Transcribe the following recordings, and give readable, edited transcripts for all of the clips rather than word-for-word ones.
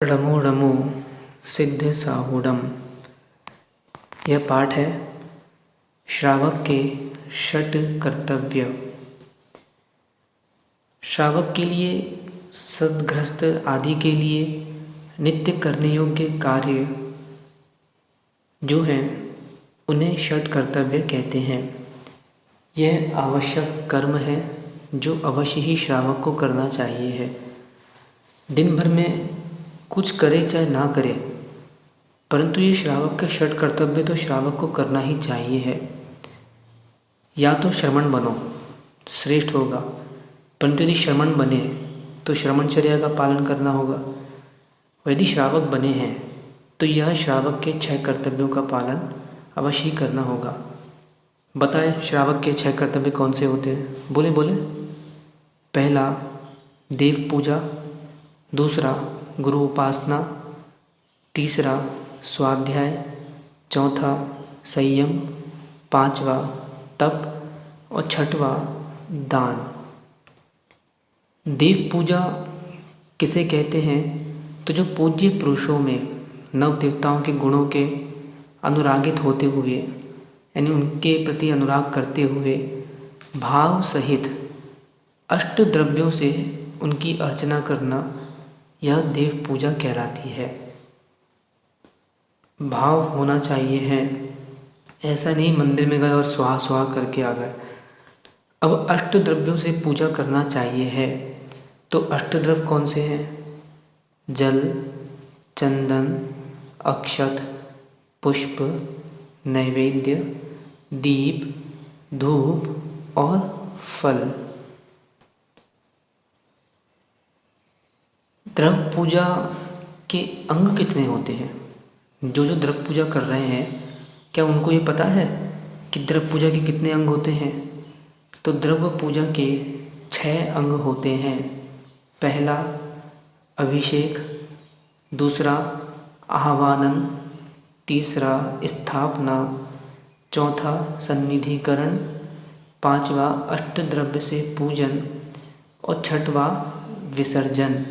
रमो रमो सिद्ध साहूडम। यह पाठ है श्रावक के षट कर्तव्य। श्रावक के लिए सद्गृहस्थ आदि के लिए नित्य करने योग्य कार्य जो हैं उन्हें षट कर्तव्य कहते हैं। यह आवश्यक कर्म है जो अवश्य ही श्रावक को करना चाहिए है। दिन भर में कुछ करे चाहे ना करे, परंतु ये श्रावक के षट कर्तव्य तो श्रावक को करना ही चाहिए है। या तो श्रमण बनो, श्रेष्ठ होगा, परंतु यदि श्रमण बने तो श्रमणचर्या का पालन करना होगा। और यदि श्रावक बने हैं तो यह श्रावक के 6 कर्तव्यों का पालन अवश्य ही करना होगा। बताएं श्रावक के 6 कर्तव्य कौन से होते हैं? बोले बोले। पहला देव पूजा, दूसरा गुरु उपासना, तीसरा स्वाध्याय, चौथा संयम, पांचवा तप और छठवा दान। देव पूजा किसे कहते हैं? तो जो पूज्य पुरुषों में नव देवताओं के गुणों के अनुरागित होते हुए, यानी उनके प्रति अनुराग करते हुए भाव सहित अष्ट द्रव्यों से उनकी अर्चना करना, यह देव पूजा कहलाती है। भाव होना चाहिए है, ऐसा नहीं मंदिर में गए और स्वाहा स्वाहा करके आ गए। अब अष्ट द्रव्यों से पूजा करना चाहिए है, तो अष्ट द्रव्य कौन से हैं? जल, चंदन, अक्षत, पुष्प, नैवेद्य, दीप, धूप और फल। द्रव्य पूजा के अंग कितने होते हैं? जो द्रव्य पूजा कर रहे हैं, क्या उनको ये पता है कि द्रव्य पूजा के कितने अंग होते हैं? तो द्रव्य पूजा के 6 अंग होते हैं। पहला अभिषेक, दूसरा आह्वानन, तीसरा स्थापना, चौथा सन्निधिकरण, पांचवा अष्टद्रव्य से पूजन और छठवा विसर्जन।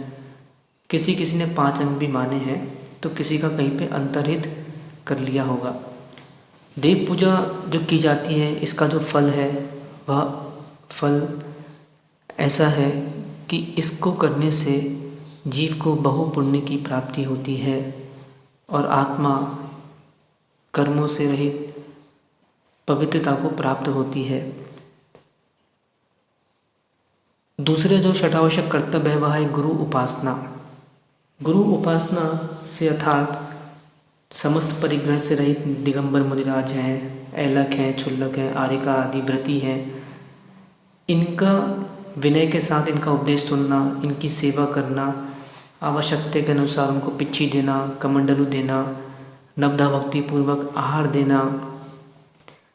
किसी किसी ने 5 अंग भी माने हैं, तो किसी का कहीं पे अंतर्हित कर लिया होगा। देव पूजा जो की जाती है, इसका जो फल है वह फल ऐसा है कि इसको करने से जीव को बहु पुण्य की प्राप्ति होती है और आत्मा कर्मों से रहित पवित्रता को प्राप्त होती है। दूसरे जो षटावश्यक कर्तव्य है वह है गुरु उपासना। गुरु उपासना से अर्थात समस्त परिग्रह से रहित दिगंबर मुनिराज हैं, ऐलक हैं, क्षुल्लक हैं, आर्यिका आदि व्रती हैं, इनका विनय के साथ इनका उपदेश सुनना, इनकी सेवा करना, आवश्यकता के अनुसार उनको पिच्छी देना, कमंडलू देना, नवधा भक्ति पूर्वक आहार देना,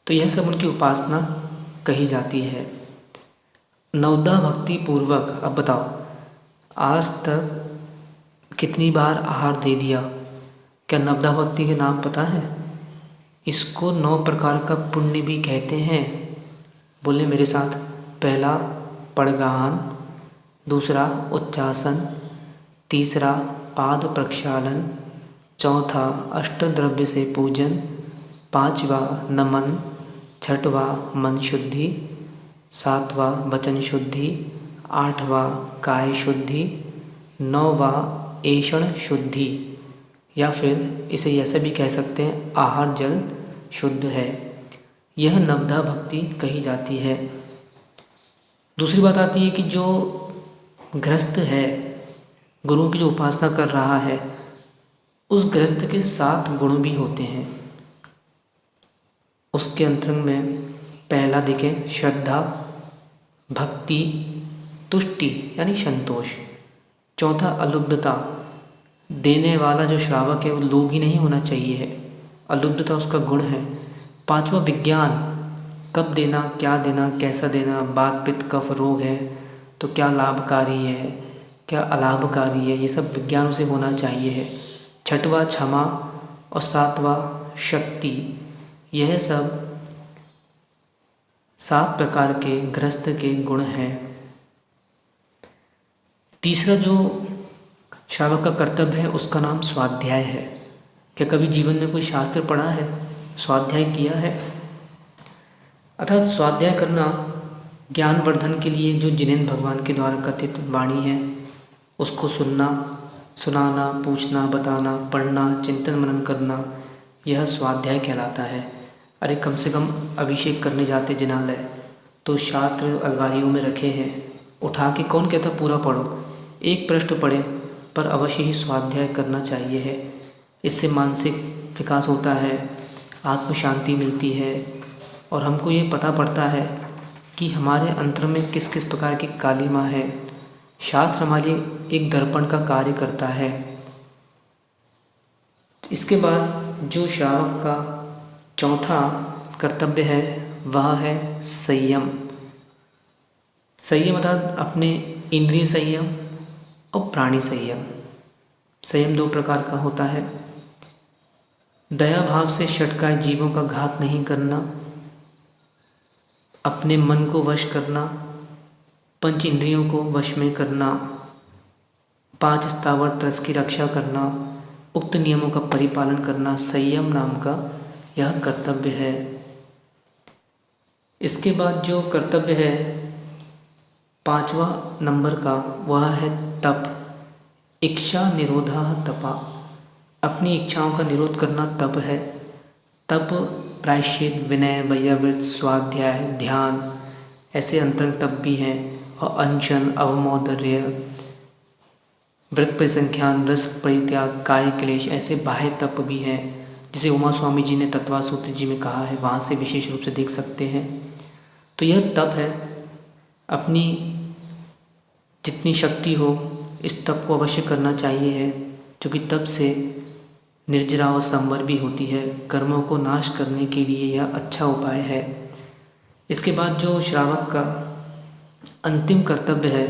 तो यह सब उनकी उपासना कही जाती है। नवधा भक्ति पूर्वक, अब बताओ आज तक कितनी बार आहार दे दिया? क्या नवधा भक्ति के नाम पता है? इसको 9 प्रकार का पुण्य भी कहते हैं। बोले मेरे साथ। पहला पड़गान, दूसरा उच्चासन, तीसरा पाद प्रक्षालन, चौथा अष्टद्रव्य से पूजन, पांचवा नमन, छठवा मन शुद्धि, सातवा वचन शुद्धि, आठवा काय शुद्धि, नौवा ऐषण शुद्धि, या फिर इसे ऐसा भी कह सकते हैं आहार जल शुद्ध है। यह नवधा भक्ति कही जाती है। दूसरी बात आती है कि जो गृहस्थ है, गुरु की जो उपासना कर रहा है, उस गृहस्थ के 7 गुण भी होते हैं। उसके अंतरंग में पहला दिखे श्रद्धा, भक्ति, तुष्टि यानी संतोष, चौथा अलुब्धता, देने वाला जो श्रावक है वो लोभी नहीं होना चाहिए है, अलुब्धता उसका गुण है। पांचवा विज्ञान, कब देना, क्या देना, कैसा देना, बात पित्त कफ रोग है तो क्या लाभकारी है, क्या अलाभकारी है, ये सब विज्ञान से होना चाहिए है। छठवा क्षमा और सातवां शक्ति। यह सब 7 प्रकार के गृहस्थ के गुण हैं। तीसरा जो श्रावक का कर्तव्य है, उसका नाम स्वाध्याय है। क्या कभी जीवन में कोई शास्त्र पढ़ा है, स्वाध्याय किया है? अर्थात स्वाध्याय करना ज्ञानवर्धन के लिए जो जिनेंद्र भगवान के द्वारा कथित वाणी है उसको सुनना, सुनाना, पूछना, बताना, पढ़ना, चिंतन मनन करना, यह स्वाध्याय कहलाता है। अरे कम से कम अभिषेक करने जाते जिनालय तो शास्त्र अलमारियों में रखे हैं, उठा के कौन कहता पूरा पढ़ो, एक पृष्ठ पढ़े, पर अवश्य ही स्वाध्याय करना चाहिए है। इससे मानसिक विकास होता है, आत्म शांति मिलती है और हमको ये पता पड़ता है कि हमारे अंतर में किस किस प्रकार की कालिमा है। शास्त्र हमारे एक दर्पण का कार्य करता है। इसके बाद जो श्रावक का चौथा कर्तव्य है वह है संयम। संयम अर्थात अपने इंद्रिय संयम और प्राणी संयम। संयम दो प्रकार का होता है। दया भाव से षटकाय जीवों का घात नहीं करना, अपने मन को वश करना, पंच इंद्रियों को वश में करना, 5 स्थावर त्रस की रक्षा करना, उक्त नियमों का परिपालन करना, संयम नाम का यह कर्तव्य है। इसके बाद जो कर्तव्य है 5वां नंबर का वह है तप। इच्छा निरोधा तपा, अपनी इच्छाओं का निरोध करना तप है। तप प्रायश्चित, विनय, वैयावृत, स्वाध्याय, ध्यान ऐसे अंतरंग तप भी हैं। और अनशन, अवमौदर्य, व्रत परिसंख्यान, रस परित्याग, काय क्लेश ऐसे बाह्य तप भी हैं, जिसे उमा स्वामी जी ने तत्वा सूत्र जी में कहा है, वहाँ से विशेष रूप से देख सकते हैं। तो यह तप है। अपनी जितनी शक्ति हो इस तप को अवश्य करना चाहिए है, क्योंकि तप से निर्जरा और संवर भी होती है। कर्मों को नाश करने के लिए यह अच्छा उपाय है। इसके बाद जो श्रावक का अंतिम कर्तव्य है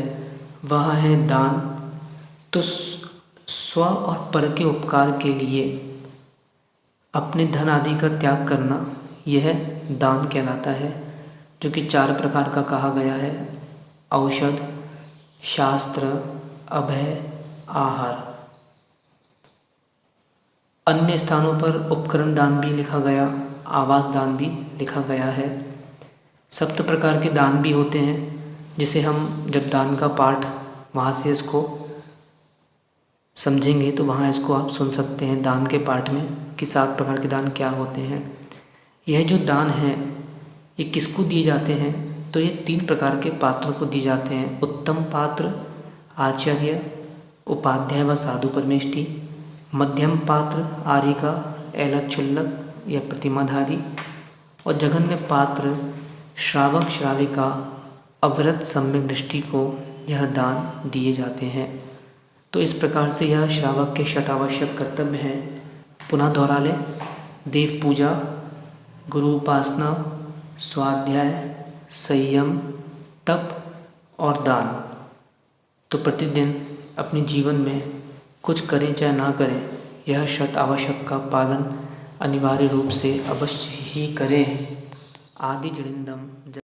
वह है दान। तो स्व और पर के उपकार के लिए अपने धन आदि का त्याग करना यह दान कहलाता है, जो कि 4 प्रकार का कहा गया है: औषध, शास्त्र, अभय, आहार। अन्य स्थानों पर उपकरण दान भी लिखा गया, आवास दान भी लिखा गया है। 7 प्रकार के दान भी होते हैं, जिसे हम जब दान का पाठ वहाँ से इसको समझेंगे तो वहाँ इसको आप सुन सकते हैं दान के पाठ में कि 7 प्रकार के दान क्या होते हैं। यह जो दान है ये किसको दिए जाते हैं? तो ये 3 प्रकार के पात्रों को दिए जाते हैं: उत्तम पात्र, आचार्य, उपाध्याय व साधु परमेष्टि; मध्यम पात्र, आरिका, ऐलक क्षुल्लक या प्रतिमाधारी; और जघन्य पात्र, श्रावक श्राविका, अवरत सम्यक दृष्टि को यह दान दिए जाते हैं। तो इस प्रकार से यह श्रावक के षटावश्यक कर्तव्य हैं। पुनः दोहरा लें: देव पूजा, गुरु उपासना, स्वाध्याय, संयम, तप और दान। तो प्रतिदिन अपने जीवन में कुछ करें चाहे ना करें, यह षट आवश्यक का पालन अनिवार्य रूप से अवश्य ही करें। आदि जड़िंदम।